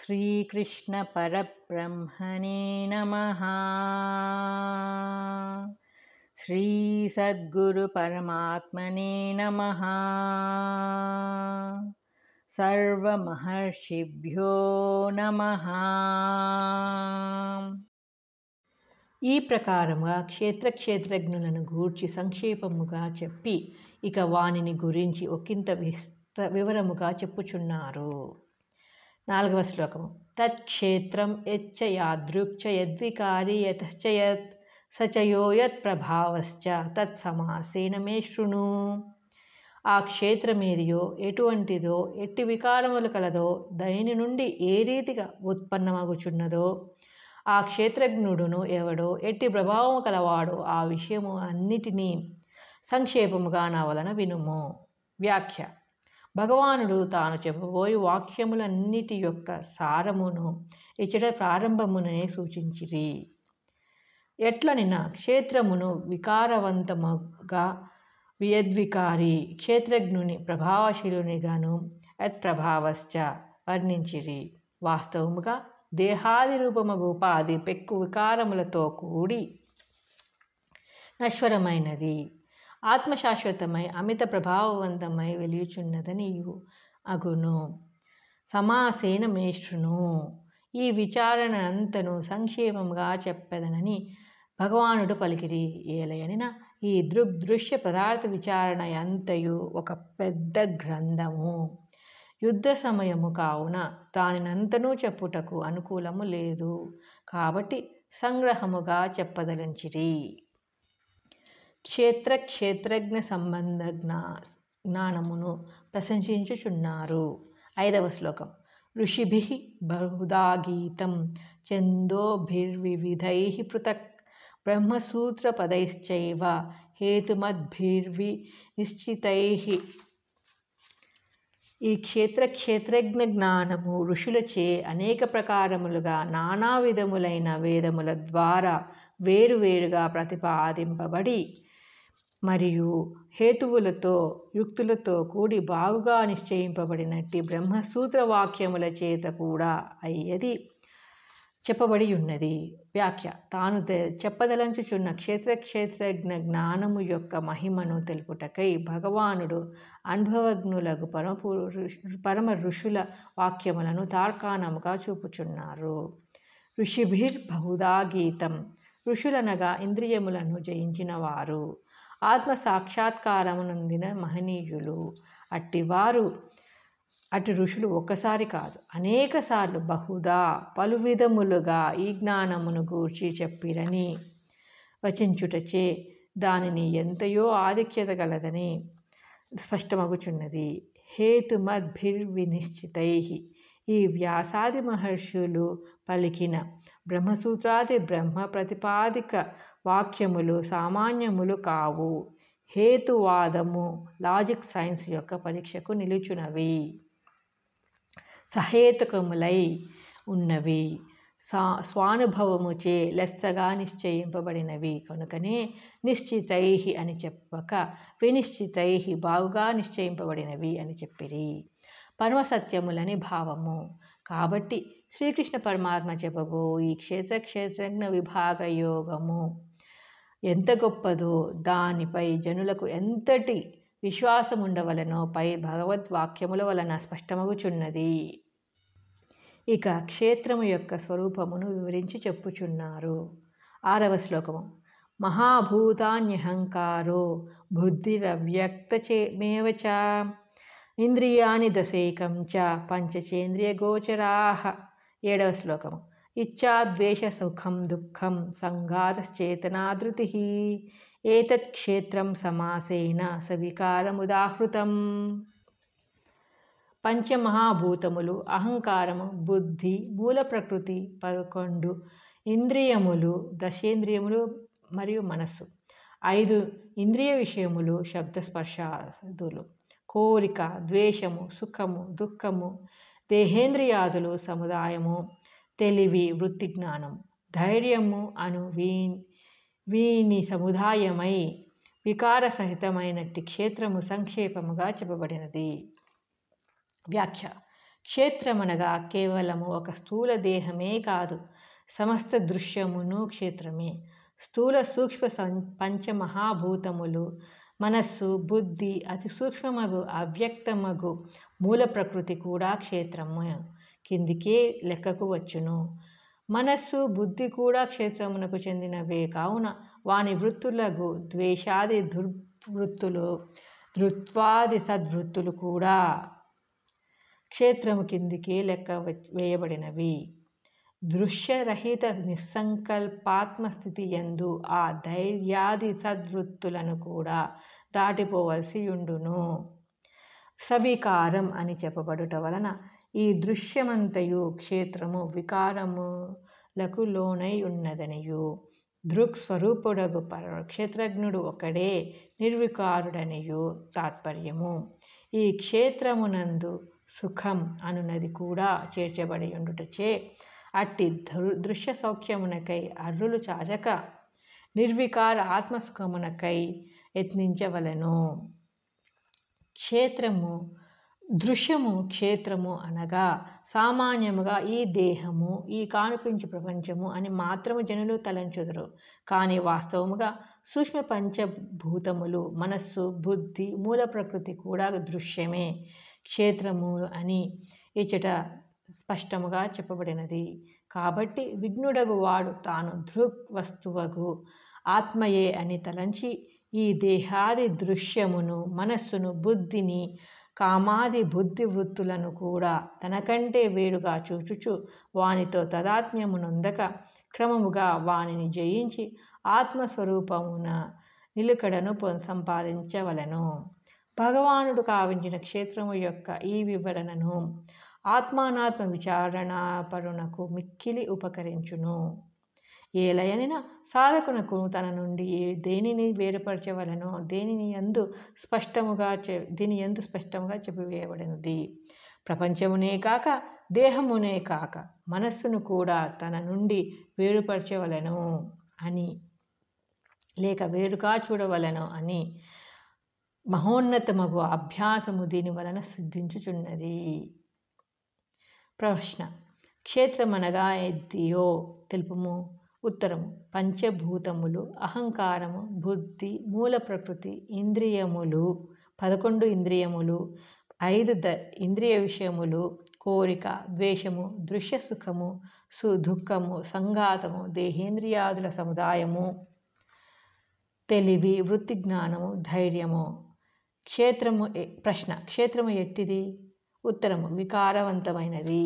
శ్రీకృష్ణ పరబ్రహ్మణే నమః. శ్రీ సద్గురు పరమాత్మనే నమః. సర్వమహర్షిభ్యో నమః. ఈ ప్రకారముగా క్షేత్రజ్ఞులను గూర్చి సంక్షేపముగా చెప్పి ఇక వానిని గురించి ఒకంత వివరముగా చెప్పుచున్నారు. 4వ శ్లోకము. తత్క్షేత్రం యచ్చ యాదృక్చ యద్వికారి యతశ్చ యత్ సచయో యత్ ప్రభావశ్చ తత్సమాసేన మే శృణు. ఆ క్షేత్రమేదియో, ఎటువంటిదో, ఎట్టి వికారములు కలదో, దాని నుండి ఏ రీతిగా ఉత్పన్నమగుచున్నదో, ఆ క్షేత్రజ్ఞుడును ఎవడో, ఎట్టి ప్రభావము కలవాడో, ఆ విషయము అన్నిటినీ సంక్షేపముగా నా వలన వినుము. వ్యాఖ్య. భగవానుడు తాను చెప్పబోయు వాక్యములన్నిటి యొక్క సారమును ఇచ్చట ప్రారంభమునే సూచించిరి. ఎట్లనినా క్షేత్రమును వికారవంతముగా యద్వికారి క్షేత్రజ్ఞుని ప్రభావశీలునిగాను యత్ప్రభావశ్చ వర్ణించిరి. వాస్తవముగా దేహాది రూపమగు ఉపాధి పెక్కు వికారములతో కూడి నశ్వరమైనది. ఆత్మశాశ్వతమై అమిత ప్రభావవంతమై వెలియుచున్నదనియు అగును. సమాసేన మే శృణు. ఈ విచారణ అంతను సంక్షేమముగా చెప్పెదనని భగవానుడు పలికిరి. ఏలయనిన ఈ దృగ్దృశ్య పదార్థ విచారణ అంతయు ఒక పెద్ద గ్రంథము. యుద్ధ సమయము కావున దానినంతనూ చెప్పుటకు అనుకూలము లేదు. కాబట్టి సంగ్రహముగా చెప్పదలంచిరి. క్షేత్రజ్ఞ సంబంధ జ్ఞానమును ప్రశంసించుచున్నారు. 5వ శ్లోకం. ఋషిభిః బహుధా గీతం ఛందోభిర్వివిధైః పృథక్ బ్రహ్మసూత్రపदैశ్చైవ హేతుమద్భిర్వినిశ్చితైః. ఈ క్షేత్రజ్ఞ జ్ఞానము ఋషులచే అనేక ప్రకారములుగా నానా విధములైన వేదముల ద్వారా వేరువేరుగా ప్రతిపాదింపబడి మరియు హేతువులతో యుక్తులతో కూడి బాగుగా నిశ్చయింపబడినట్టి బ్రహ్మసూత్ర వాక్యముల చేత కూడా అయ్యది చెప్పబడి ఉన్నది. వ్యాఖ్య. తాను చెప్పదలంచుచున్న క్షేత్రజ్ఞ జ్ఞానము యొక్క మహిమను తెలుపుటకై భగవానుడు అనుభవజ్ఞులకు పరమ ఋషుల వాక్యములను తార్కాణముగా చూపుచున్నారు. ఋషిభిర్ బహుధా గీతం. ఋషులనగా ఇంద్రియములను జయించిన వారు, ఆత్మ సాక్షాత్కారమునందిన మహనీయులు. అట్టి ఋషులు ఒక్కసారి కాదు, అనేక సార్లు బహుధా పలు విధములుగా ఈ జ్ఞానమును గూర్చి చెప్పిరని వచించుటచే దానిని ఎంతయో ఆధిక్యత గలదని స్పష్టమగుచున్నది. హేతుమద్భిర్వినిశ్చితైః. ఈ వ్యాసాది మహర్షులు పలికిన బ్రహ్మసూత్రాది బ్రహ్మ ప్రతిపాదిక వాక్యములు సామాన్యములు కావు. హేతువాదము లాజిక్ సైన్స్ యొక్క పరీక్షకు నిలుచున్నవి, సహేతుకములై ఉన్నవి, స్వానుభవముచే లెస్సగా నిశ్చయింపబడినవి కనుకనే నిశ్చితైః అని చెప్పక వినిశ్చితైః బాగుగా నిశ్చయింపబడినవి అని చెప్పిరి. పరమసత్యములని భావము. కాబట్టి శ్రీకృష్ణ పరమాత్మ చెప్పబో ఈ క్షేత్రజ్ఞ విభాగ యోగము ఎంత గొప్పదో, దానిపై జనులకు ఎంతటి విశ్వాసముండవలనో పై భగవద్వాక్యముల వలన స్పష్టమగుచున్నది. ఇక క్షేత్రము యొక్క స్వరూపమును వివరించి చెప్పుచున్నారు. 6వ శ్లోకము. మహాభూతాన్యహంకారో బుద్ధిరవ్యక్తమేవ చ ఇంద్రియాణి దశైకం చ పంచచేంద్రియగోచరాః. 7వ శ్లోకము. ఇచ్ఛాద్వేష సుఖం దుఃఖం సంఘాతశ్చేతనాధృతిః ఏతత్ క్షేత్రం సమాసేన సవికారముదాహృతం. పంచమహాభూతములు, అహంకారము, బుద్ధి, మూల ప్రకృతి, 11 ఇంద్రియములు, దశేంద్రియములు మరియు మనస్సు, 5 ఇంద్రియ విషయములు, శబ్దస్పర్శాదులు, కోరిక, ద్వేషము, సుఖము, దుఃఖము, దేహేంద్రియాదులు సముదాయము, తెలివి, వృత్తి జ్ఞానము, ధైర్యము అను వీని సముదాయమై వికారసహితమైనట్టి క్షేత్రము సంక్షేపముగా చెప్పబడినది. వ్యాఖ్య. క్షేత్రమనగా కేవలము ఒక స్థూల దేహమే కాదు, సమస్త దృశ్యమును క్షేత్రమే. స్థూల సూక్ష్మ పంచమహాభూతములు, మనస్సు, బుద్ధి, అతి సూక్ష్మమగు అవ్యక్తమగు మూల ప్రకృతి కూడా క్షేత్రము కిందికే లెక్కకు వచ్చును. మనస్సు, బుద్ధి కూడా క్షేత్రమునకు చెందినవే కావున వాని వృత్తులకు ద్వేషాది దుర్వృత్తులు, ధృత్వాది సద్వృత్తులు కూడా క్షేత్రము కిందికే లెక్క వేయబడినవి. దృశ్యరహిత నిస్సంకల్పాత్మస్థితి యందు ఆ ధైర్యాది సద్వృత్తులను కూడా దాటిపోవలసి ఉండును. సవికారం అని చెప్పబడుట వలన ఈ దృశ్యమంతయు క్షేత్రము వికారములకు లోనై ఉన్నదనియు, దృక్ స్వరూపుడగు క్షేత్రజ్ఞుడు ఒకడే నిర్వికారుడనియు తాత్పర్యము. ఈ క్షేత్రమునందు సుఖం అనునది కూడా చేర్చబడి ఉండుటచే అట్టి దృశ్య సౌఖ్యమునకై అర్రులు చాచక నిర్వికార ఆత్మసుఖమునకై యత్నించవలెను. దృశ్యము క్షేత్రము అనగా సామాన్యముగా ఈ దేహము, ఈ కానిపించే ప్రపంచము అని మాత్రము జనులు తలంచుదురు. కానీ వాస్తవముగా సూక్ష్మ పంచభూతములు, మనస్సు, బుద్ధి, మూల ప్రకృతి కూడా దృశ్యమే, క్షేత్రము అని ఇచ్చట స్పష్టముగా చెప్పబడినది. కాబట్టి విఘ్నుడగు వాడు తాను దృక్ వస్తువగు ఆత్మయే అని తలంచి ఈ దేహాది దృశ్యమును, మనస్సును, బుద్ధిని, కామాది బుద్ధి వృత్తులను కూడా తనకంటే వేరుగా చూచుచు వానితో తాదాత్మ్యమునొందక క్రమముగా వానిని జయించి ఆత్మస్వరూపమున నిలుకడను సంపాదించవలెను. భగవానుడు కావించిన క్షేత్రము యొక్క ఈ వివరణను ఆత్మానాత్మ విచారణాపరునకు మిక్కిలి ఉపకరించును. ఏలయనిన సాధకునకు తన నుండి దేనిని వేరుపరచవలనో దీని యందు స్పష్టముగా చెప్పివేయబడినది. ప్రపంచమునే కాక, దేహమునే కాక, మనస్సును కూడా తన నుండి వేరుపరచవలెను అని, లేక వేరుగా చూడవలెను అని మహోన్నతమగు అభ్యాసము దీని వలన సిద్ధించుచున్నది. ప్రశ్న: క్షేత్రమనగా ఎద్దియో తెలుపుము. ఉత్తరము: పంచభూతములు, అహంకారము, బుద్ధి, మూల ప్రకృతి, ఇంద్రియములు, 11 ఇంద్రియములు, 5 ఇంద్రియ విషయములు, కోరిక, ద్వేషము, దృశ్య సుఖము, దుఃఖము, సంఘాతము, దేహేంద్రియాదుల సముదాయము, తెలివి, వృత్తి జ్ఞానము, ధైర్యము. ప్రశ్న: క్షేత్రము ఎట్టిది? ఉత్తరము: వికారవంతమైనది.